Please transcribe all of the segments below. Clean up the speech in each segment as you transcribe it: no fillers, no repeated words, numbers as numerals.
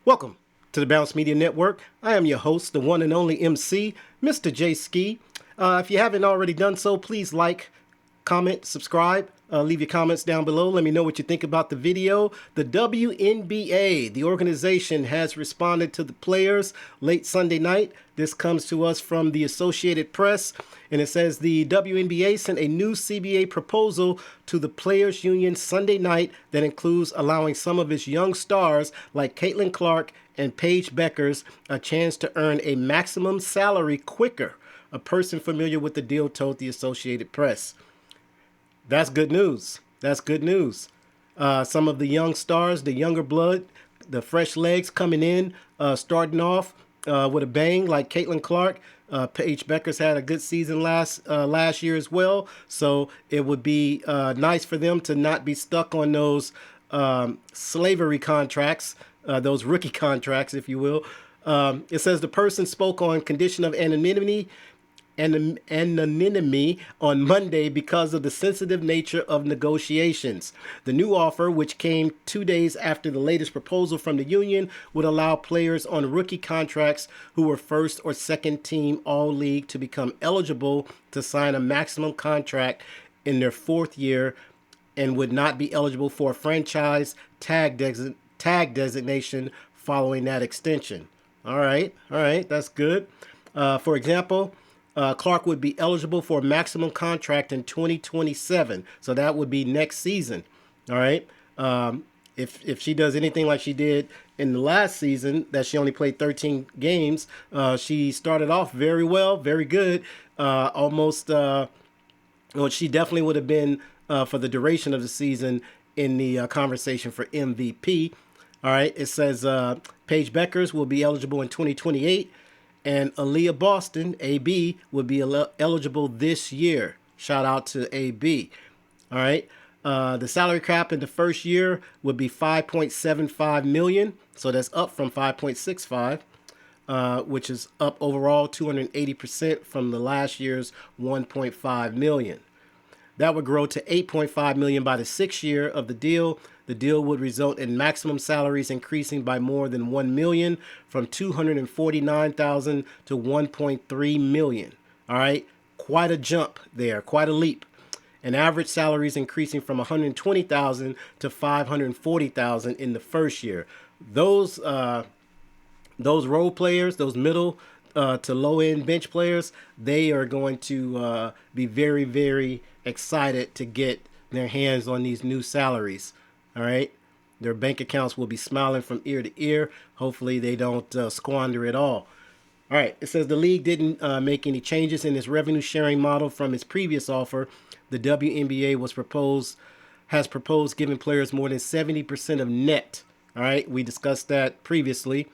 Welcome to the Bounce Media Network. I am your host, the one and only MC, Mr. J Ski. If you haven't already done so, please like, comment, subscribe. Leave your comments down below. Let me know what you think about the video. The WNBA, the organization, has responded to the players late Sunday night. This comes to us from the Associated Press, and it says the WNBA sent a new CBA proposal to the Players Union Sunday night that includes allowing some of its young stars like Caitlin Clark and Paige Beckers a chance to earn a maximum salary quicker. A person familiar with the deal told the Associated Press. That's good news. That's good news. Some of the young stars, the younger blood, the fresh legs coming in, starting off with a bang, like Caitlin Clark. Paige Beckers had a good season last year as well. So it would be nice for them to not be stuck on those slavery contracts, those rookie contracts, if you will. It says the person spoke on condition of anonymity on Monday because of the sensitive nature of negotiations. The new offer, which came 2 days after the latest proposal from the union, would allow players on rookie contracts who were first or second team all-league to become eligible to sign a maximum contract in their fourth year and would not be eligible for a franchise tag designation following that extension. All right, that's good. For example, Clark would be eligible for a maximum contract in 2027. So that would be next season. All right. If she does anything like she did in the last season, that she only played 13 games, she started off very well, very good. She definitely would have been for the duration of the season in the conversation for MVP. All right. It says Paige Beckers will be eligible in 2028. And Aaliyah Boston, AB, would be eligible this year. Shout out to AB. All right. The salary cap in the first year would be $5.75 million. So that's up from $5.65, which is up overall 280% from the last year's $1.5 million. That would grow to $8.5 million by the sixth year of the deal. The deal would result in maximum salaries increasing by more than $1 million, from $249,000 to $1.3 million. All right, quite a jump there, quite a leap. And average salaries increasing from $120,000 to $540,000 in the first year. Those role players, those middle to low end bench players, they are going to be very, very excited to get their hands on these new salaries. All right. Their bank accounts will be smiling from ear to ear. Hopefully they don't squander it all. All right. It says the league didn't make any changes in its revenue sharing model from its previous offer. The WNBA has proposed giving players more than 70% of net. All right. We discussed that previously.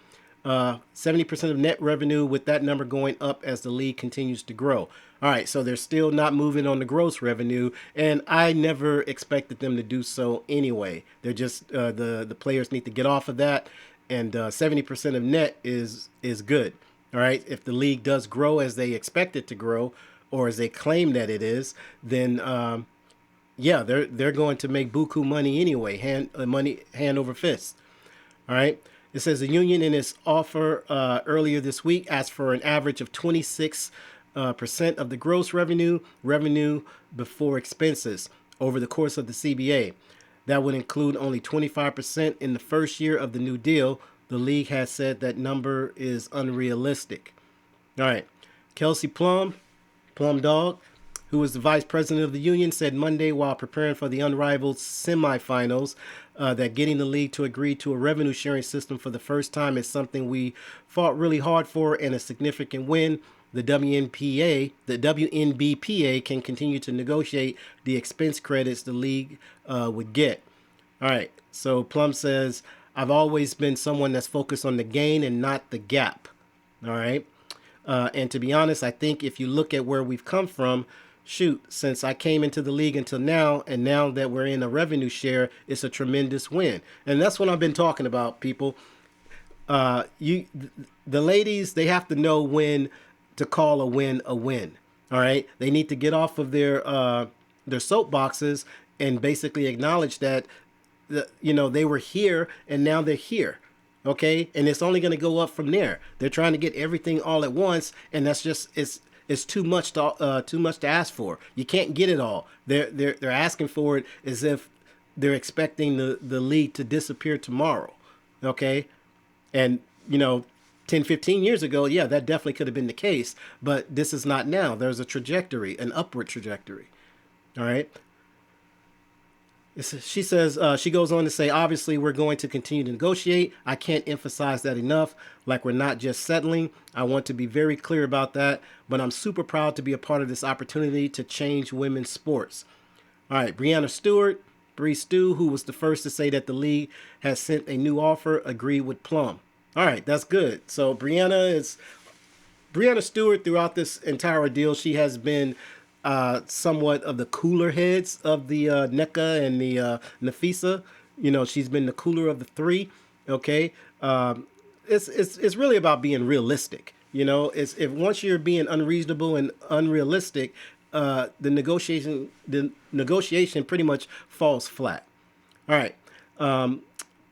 70% of net revenue, with that number going up as the league continues to grow. All right, so they're still not moving on the gross revenue, and I never expected them to do so anyway. They're just the players need to get off of that, and 70% of net is good. All right, if the league does grow as they expect it to grow, or as they claim that it is, then they're going to make buku money anyway, hand over fist. All right. It says the union in its offer earlier this week asked for an average of 26% of the gross revenue before expenses over the course of the CBA. That would include only 25% in the first year of the new deal. The league has said that number is unrealistic. All right. Kelsey Plum Dog, who was the vice president of the union, said Monday while preparing for the unrivaled semifinals that getting the league to agree to a revenue sharing system for the first time is something we fought really hard for and a significant win. The WNBPA can continue to negotiate the expense credits the league would get. All right. So Plum says, I've always been someone that's focused on the gain and not the gap. All right. And to be honest, I think if you look at where we've come from, since I came into the league until now, and now that we're in a revenue share, it's a tremendous win. And that's what I've been talking about, people. The ladies, they have to know when to call a win a win. All right. They need to get off of their soapboxes and basically acknowledge that they were here and now they're here. Okay, and it's only going to go up from there. They're trying to get everything all at once, and that's just it's too much to ask for. You can't get it all. They're asking for it as if they're expecting the league to disappear tomorrow. Okay, and 10, 15 years ago, yeah, that definitely could have been the case, but this is not now. There's a trajectory, an upward trajectory. All right. She says, she goes on to say, obviously, we're going to continue to negotiate. I can't emphasize that enough. Like, we're not just settling. I want to be very clear about that. But I'm super proud to be a part of this opportunity to change women's sports. All right, Brianna Stewart, Bree Stu, who was the first to say that the league has sent a new offer, agreed with Plum. All right, that's good. So Brianna Stewart, throughout this entire ordeal, she has been somewhat of the cooler heads of the NECA and the Nafisa. She's been the cooler of the three. Okay, it's really about being realistic. It's if once you're being unreasonable and unrealistic, the negotiation pretty much falls flat. All right.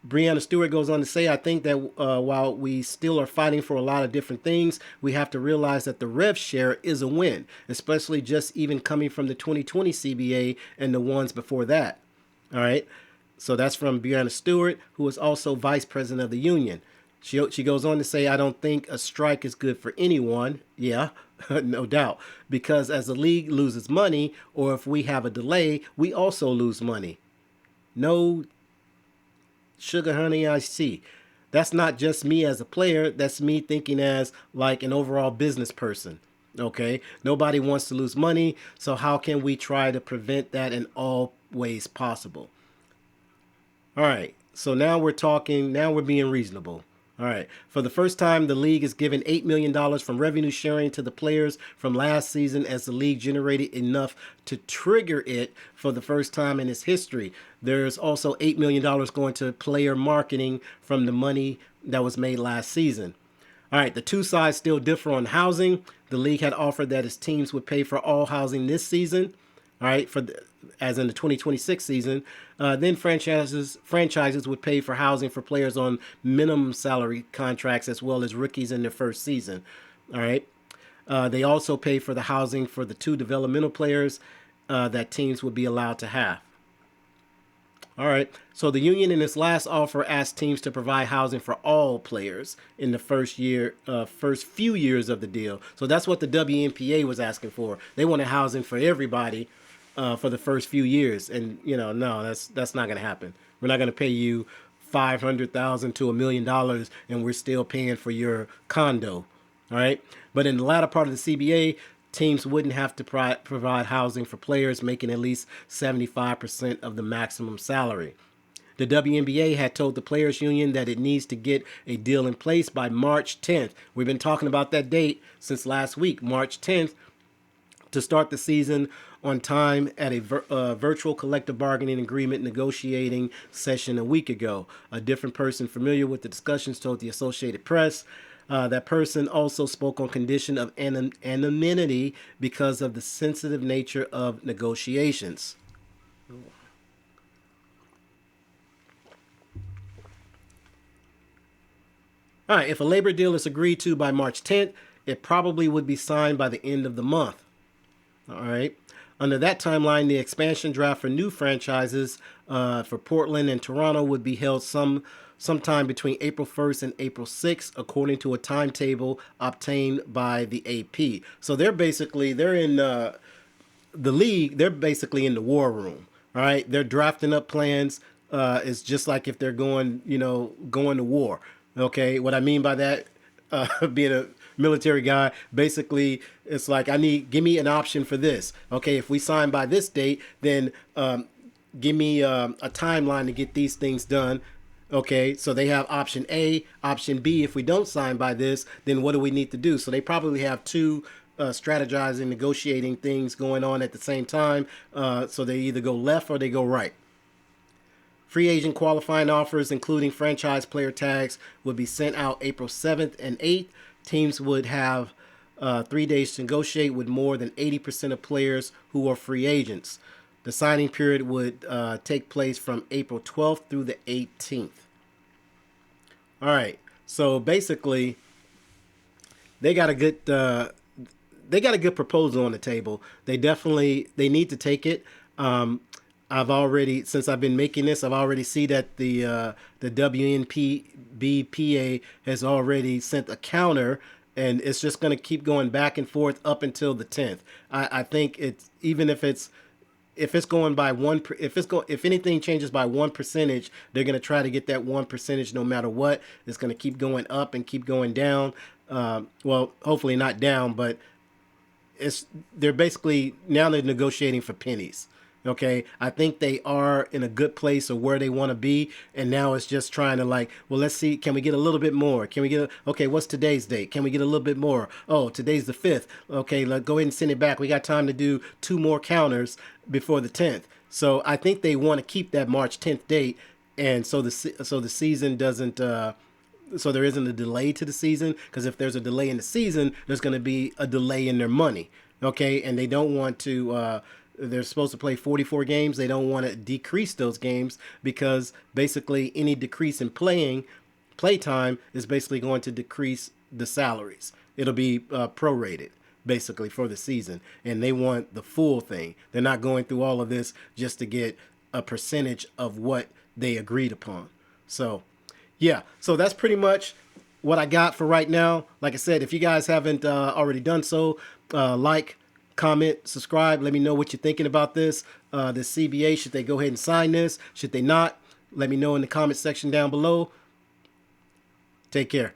Brianna Stewart goes on to say, I think that while we still are fighting for a lot of different things, we have to realize that the rev share is a win, especially just even coming from the 2020 CBA and the ones before that. All right. So that's from Brianna Stewart, who is also vice president of the union. She goes on to say, I don't think a strike is good for anyone. Yeah, no doubt. Because as the league loses money, or if we have a delay, we also lose money. No sugar honey I see. That's not just me as a player. That's me thinking as like an overall business person. Okay. Nobody wants to lose money. So how can we try to prevent that in all ways possible? All right. So now we're talking, now we're being reasonable. All right. For the first time, the league is giving $8 million from revenue sharing to the players from last season as the league generated enough to trigger it for the first time in its history. There's also $8 million going to player marketing from the money that was made last season. All right, the two sides still differ on housing. The league had offered that its teams would pay for all housing this season. All right, as in the 2026 season. Then franchises would pay for housing for players on minimum salary contracts as well as rookies in their first season. All right. They also pay for the housing for the two developmental players that teams would be allowed to have. All right. So the union in its last offer asked teams to provide housing for all players in the first few years of the deal. So that's what the WNBA was asking for. They wanted housing for everybody for the first few years, and no, that's not going to happen. We're not going to pay you $500,000 to $1 million, and we're still paying for your condo. All right. But in the latter part of the CBA, teams wouldn't have to provide housing for players making at least 75% of the maximum salary. The WNBA had told the Players Union that it needs to get a deal in place by March 10th. We've been talking about that date since last week, March 10th, to start the season on time at a virtual collective bargaining agreement negotiating session a week ago. A different person familiar with the discussions told the Associated Press. That person also spoke on condition of anonymity because of the sensitive nature of negotiations. All right, if a labor deal is agreed to by March 10th, it probably would be signed by the end of the month. All right. Under that timeline, the expansion draft for new franchises for Portland and Toronto would be held sometime between April 1st and April 6th, according to a timetable obtained by the AP. So they're in the league. They're basically in the war room. All right, they're drafting up plans. It's just like if they're going to war. Okay, what I mean by that, being a military guy, basically it's like give me an option for this. Okay, if we sign by this date, then give me a timeline to get these things done. Okay, so they have option A, option B. If we don't sign by this, then what do we need to do? So they probably have two strategizing, negotiating things going on at the same time. So they either go left or they go right. Free agent qualifying offers, including franchise player tags, would be sent out April 7th and 8th. Teams would have 3 days to negotiate with more than 80% of players who are free agents. The signing period would take place from April 12th through the 18th. All right. So basically, they got a good proposal on the table. They need to take it. Um, I've already, since I've been making this, I've already see that the WNBA has already sent a counter, and it's just going to keep going back and forth up until the 10th. I think it's, even if it's going by if anything changes by 1%, they're going to try to get that 1% no matter what. It's going to keep going up and keep going down. Well, hopefully not down, but they're basically, now they're negotiating for pennies. Okay, I think they are in a good place of where they want to be, and now it's just trying to, like, well, let's see, can we get a little bit more? Can we get okay? What's today's date? Can we get a little bit more? Oh, today's the 5th. Okay, let's go ahead and send it back. We got time to do 2 more counters before the 10th. So I think they want to keep that March 10th date, and so the season doesn't. So there isn't a delay to the season, because if there's a delay in the season, there's going to be a delay in their money. Okay, and they don't want to. They're supposed to play 44 games. They don't want to decrease those games, because basically any decrease in play time is basically going to decrease the salaries. It'll be prorated basically for the season, and they want the full thing. They're not going through all of this just to get a percentage of what they agreed upon. So yeah, so that's pretty much what I got for right now. Like I said, if you guys haven't already done so, like, comment, subscribe. Let me know what you're thinking about this. This CBA, should they go ahead and sign this? Should they not? Let me know in the comment section down below. Take care.